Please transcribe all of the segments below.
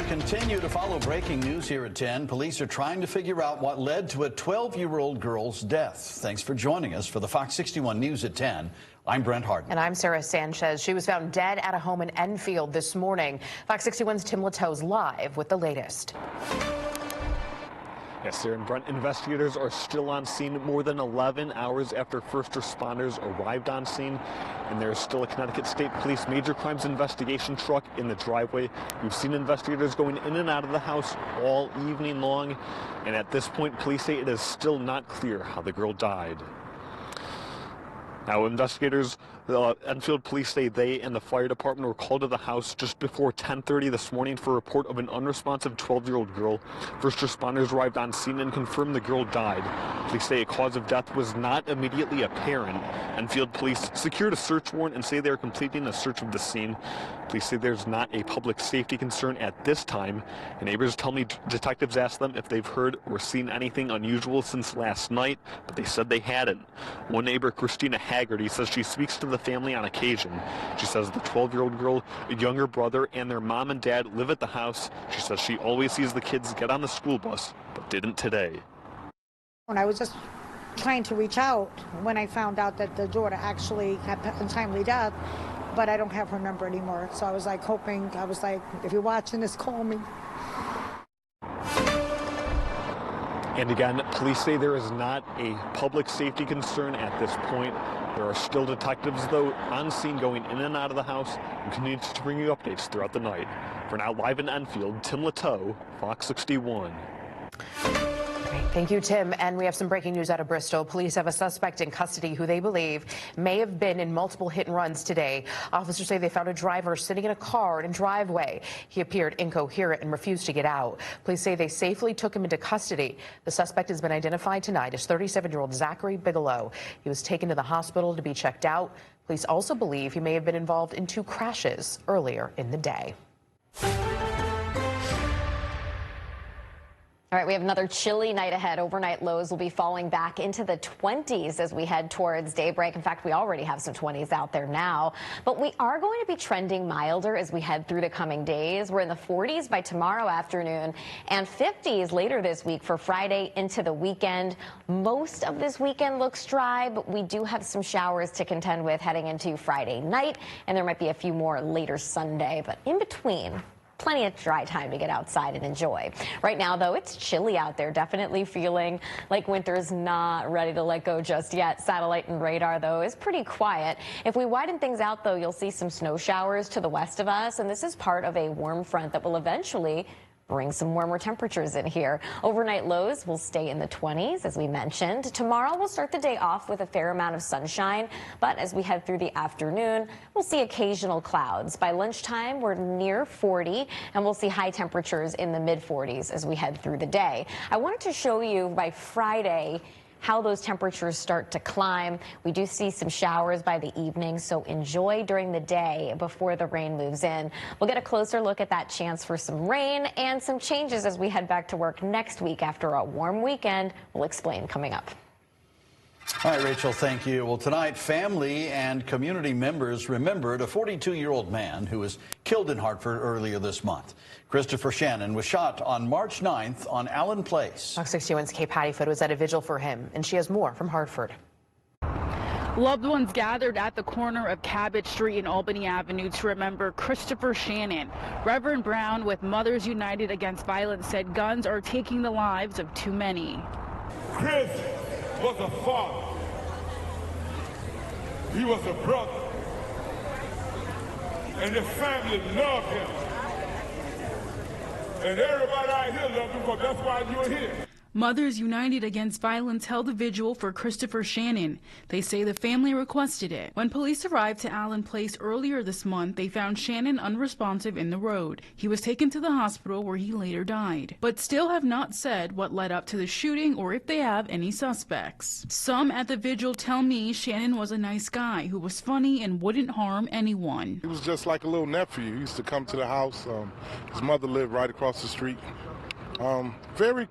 Continue to follow breaking news here at 10. Police are trying to figure out what led to a 12-year-old girl's death. Thanks for joining us for the Fox 61 News at 10. I'm Brent Harden. And I'm Sarah Sanchez. She was found dead at a home in Enfield this morning. Fox 61's Tim Lato's live with the latest. Yes, Sarah and Brent, investigators are still on scene more than 11 hours after first responders arrived on scene. And there's still a Connecticut State Police major crimes investigation truck in the driveway. We've seen investigators going in and out of the house all evening long. And at this point, police say it is still not clear how the girl died. Now, investigators, the Enfield police say they and the fire department were called to the house just before 10:30 this morning for a report of an unresponsive 12-year-old girl. First responders arrived on scene and confirmed the girl died. Police say a cause of death was not immediately apparent. Enfield police secured a search warrant and say they are completing a search of the scene. Police say there's not a public safety concern at this time. And neighbors tell me detectives asked them if they've heard or seen anything unusual since last night, but they said they hadn't. One neighbor, Christina Haggerty, says she speaks to the family on occasion. She says the 12-year-old girl, a younger brother, and their mom and dad live at the house. She says she always sees the kids get on the school bus, but didn't today. When I was just trying to reach out when I found out that the daughter actually had untimely death, but I don't have her number anymore. So I was like hoping, if you're watching this, call me. And again, police say there is not a public safety concern at this point. There are still detectives, though, on scene going in and out of the house and continue to bring you updates throughout the night. For now, live in Enfield, Tim Lateau, Fox 61. Thank you, Tim. And we have some breaking news out of Bristol. Police have a suspect in custody who they believe may have been in multiple hit and runs today. Officers say they found a driver sitting in a car in a driveway. He appeared incoherent and refused to get out. Police say they safely took him into custody. The suspect has been identified tonight as 37-year-old Zachary Bigelow. He was taken to the hospital to be checked out. Police also believe he may have been involved in 2 crashes earlier in the day. All right, we have another chilly night ahead. Overnight lows will be falling back into the 20s as we head towards daybreak. In fact, we already have some 20s out there now. But we are going to be trending milder as we head through the coming days. We're in the 40s by tomorrow afternoon and 50s later this week for Friday into the weekend. Most of this weekend looks dry, but we do have some showers to contend with heading into Friday night. And there might be a few more later Sunday, but in between, plenty of dry time to get outside and enjoy. Right now, though, it's chilly out there. Definitely feeling like winter's not ready to let go just yet. Satellite and radar, though, is pretty quiet. If we widen things out, though, you'll see some snow showers to the west of us, and this is part of a warm front that will eventually bring some warmer temperatures in here. Overnight lows will stay in the 20s, as we mentioned. Tomorrow we'll start the day off with a fair amount of sunshine, but as we head through the afternoon, we'll see occasional clouds. By lunchtime, we're near 40, and we'll see high temperatures in the mid-40s as we head through the day. I wanted to show you by Friday how those temperatures start to climb. We do see some showers by the evening, so enjoy during the day before the rain moves in. We'll get a closer look at that chance for some rain and some changes as we head back to work next week after a warm weekend. We'll explain coming up. All right, Rachel, thank you. Well, tonight, family and community members remembered a 42-year-old man who was killed in Hartford earlier this month. Christopher Shannon was shot on March 9th on Allen Place. Fox 61's Kay Pattyfoot was at a vigil for him, and she has more from Hartford. Loved ones gathered at the corner of Cabot Street and Albany Avenue to remember Christopher Shannon. Reverend Brown with Mothers United Against Violence said guns are taking the lives of too many. Chris was a father. He was a brother. And his family loved him. And everybody out here loved him because that's why you're here. Mothers United Against Violence held a vigil for Christopher Shannon. They say the family requested it. When police arrived to Allen Place earlier this month, they found Shannon unresponsive in the road. He was taken to the hospital where he later died, but still have not said what led up to the shooting or if they have any suspects. Some at the vigil tell me Shannon was a nice guy who was funny and wouldn't harm anyone. He was just like a little nephew. He used to come to the house. His mother lived right across the street. Very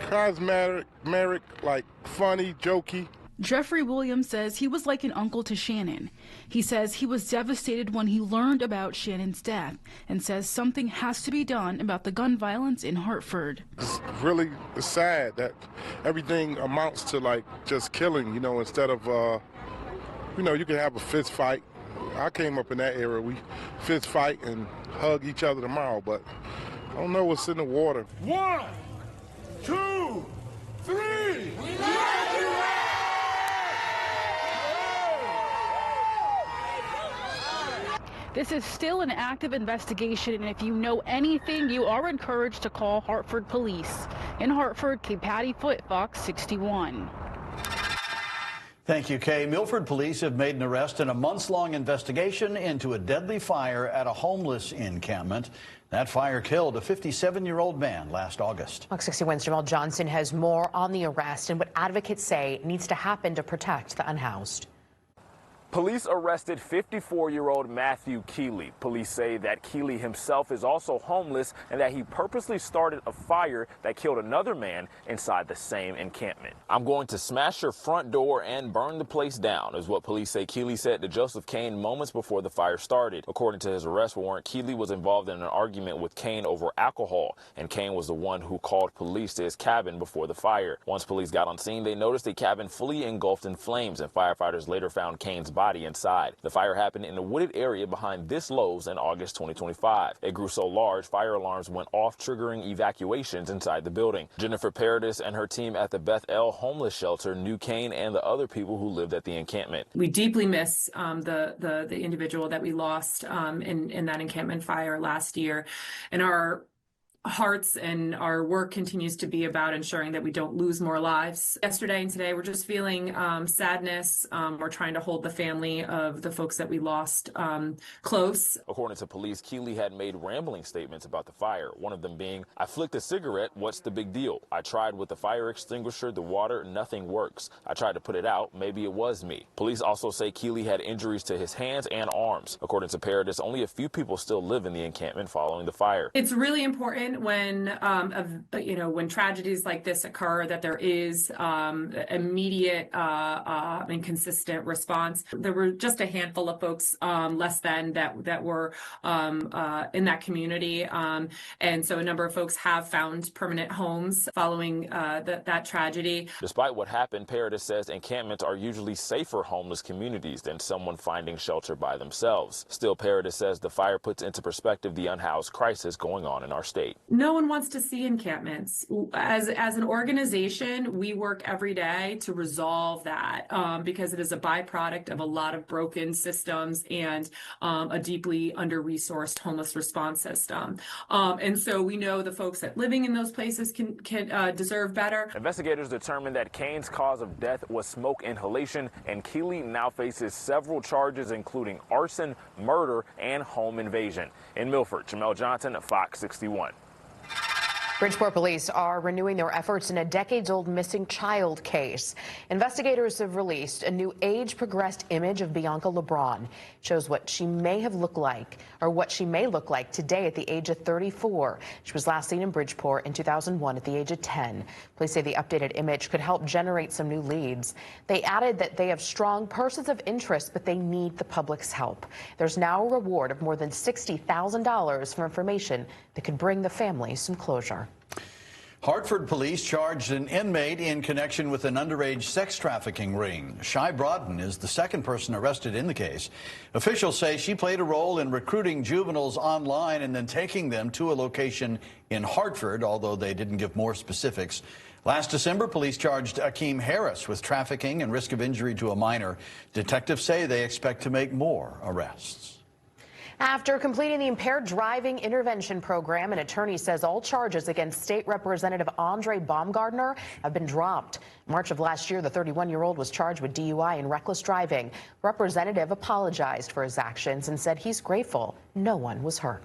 charismatic, like funny, jokey. Jeffrey Williams says he was like an uncle to Shannon. He says he was devastated when he learned about Shannon's death and says something has to be done about the gun violence in Hartford. It's really sad that everything amounts to like just killing, instead of, you can have a fist fight. I came up in that era. We fist fight and hug each other tomorrow, but I don't know what's in the water. 1, 2, 3. This is still an active investigation, and if you know anything, you are encouraged to call Hartford Police. In Hartford, Kay Patty Foote, Fox 61. Thank you, Kay. Milford police have made an arrest in a months-long investigation into a deadly fire at a homeless encampment. That fire killed a 57-year-old man last August. Fox 61's Jamal Johnson has more on the arrest and what advocates say needs to happen to protect the unhoused. Police arrested 54-year-old Matthew Keeley. Police say that Keeley himself is also homeless and that he purposely started a fire that killed another man inside the same encampment. "I'm going to smash your front door and burn the place down," is what police say Keeley said to Joseph Kane moments before the fire started. According to his arrest warrant, Keeley was involved in an argument with Kane over alcohol, and Kane was the one who called police to his cabin before the fire. Once police got on scene, they noticed the cabin fully engulfed in flames, and firefighters later found Kane's body inside. The fire happened in a wooded area behind this Lowe's in August 2025. It grew so large, fire alarms went off, triggering evacuations inside the building. Jennifer Paradis and her team at the Beth El homeless shelter knew Kane and the other people who lived at the encampment. We deeply miss the individual that we lost in that encampment fire last year, and our hearts and our work continues to be about ensuring that we don't lose more lives. Yesterday and today, we're just feeling sadness. We're trying to hold the family of the folks that we lost close. According to police, Keeley had made rambling statements about the fire, one of them being, "I flicked a cigarette, what's the big deal? I tried with the fire extinguisher, the water, nothing works. I tried to put it out, maybe it was me." Police also say Keeley had injuries to his hands and arms. According to Paradis, only a few people still live in the encampment following the fire. It's really important when when tragedies like this occur that there is immediate and consistent response. There were just a handful of folks, less than that were in that community, and so a number of folks have found permanent homes following that tragedy. Despite what happened, Paradis says encampments are usually safer homeless communities than someone finding shelter by themselves. Still, Paradis says the fire puts into perspective the unhoused crisis going on in our state. No one wants to see encampments. As an organization, we work every day to resolve that because it is a byproduct of a lot of broken systems and a deeply under-resourced homeless response system. And so we know the folks that living in those places can deserve better. Investigators determined that Kane's cause of death was smoke inhalation, and Keeley now faces several charges, including arson, murder, and home invasion. In Milford, Jamal Johnson, Fox 61. Bridgeport police are renewing their efforts in a decades-old missing child case. Investigators have released a new age-progressed image of Bianca LeBron. It shows what she may have looked like, or what she may look like today at the age of 34. She was last seen in Bridgeport in 2001 at the age of 10. Police say the updated image could help generate some new leads. They added that they have strong persons of interest, but they need the public's help. There's now a reward of more than $60,000 for information that could bring the family some closure. Hartford police charged an inmate in connection with an underage sex trafficking ring. Shy Brodden is the second person arrested in the case. Officials say she played a role in recruiting juveniles online and then taking them to a location in Hartford, although they didn't give more specifics. Last December, police charged Akeem Harris with trafficking and risk of injury to a minor. Detectives say they expect to make more arrests. After completing the impaired driving intervention program, an attorney says all charges against State Representative Andre Baumgardner have been dropped. In March of last year, the 31-year-old was charged with DUI and reckless driving. The representative apologized for his actions and said he's grateful no one was hurt.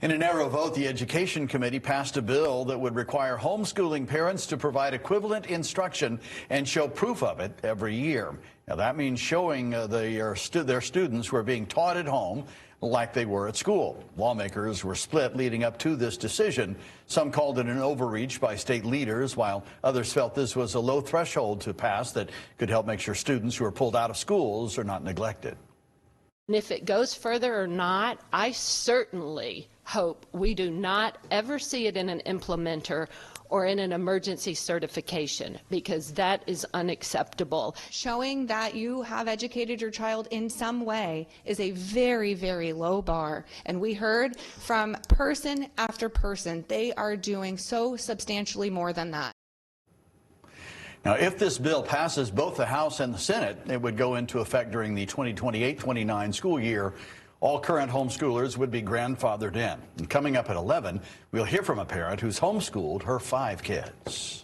In a narrow vote, the Education Committee passed a bill that would require homeschooling parents to provide equivalent instruction and show proof of it every year. Now, that means showing their students who are being taught at home, like they were at school. Lawmakers were split leading up to this decision. Some called it an overreach by state leaders, while others felt this was a low threshold to pass that could help make sure students who are pulled out of schools are not neglected. And if it goes further or not, I certainly hope we do not ever see it in an implementer or in an emergency certification, because that is unacceptable. Showing that you have educated your child in some way is a very, very low bar. And we heard from person after person, they are doing so substantially more than that. Now, if this bill passes both the House and the Senate, it would go into effect during the 2028-29 school year. All current homeschoolers would be grandfathered in. And coming up at 11, we'll hear from a parent who's homeschooled her 5 kids.